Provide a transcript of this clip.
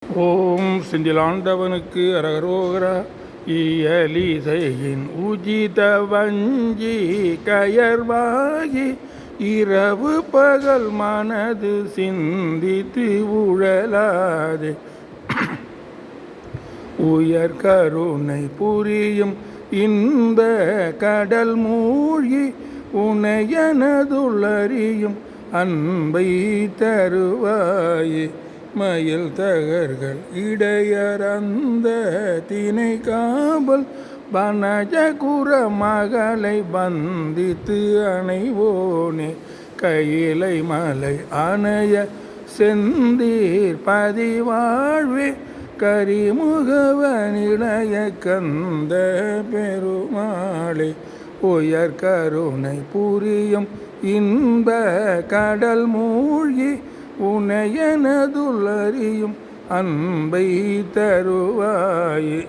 ஓம் செந்திலாண்டவனுக்கு அரகரோகரா. இயலிசையின் உஜித வஞ்சி கயர்வாகி இரவு பகல் மனது சிந்தித்து உழலாதே உயர் கருணை புரியும் இன்ப கடல் மூழ்கி உனையனதுள்ளறியும் அன்பை தருவாயே. மயில் தகர்கள் இடையறந்த தினை காவல் வனஜகுர மகளை பந்தித்து அணைவோனே. கையிலை மலை அணைய செந்தீர் பதிவாழ்வே கரிமுகவனிளைய கந்த பெருமாளே. உயர் கருணை புரியும் இன்ப கடல் மூழ்கி உனையனதுள்ளறியும் அன்பை தருவாயே.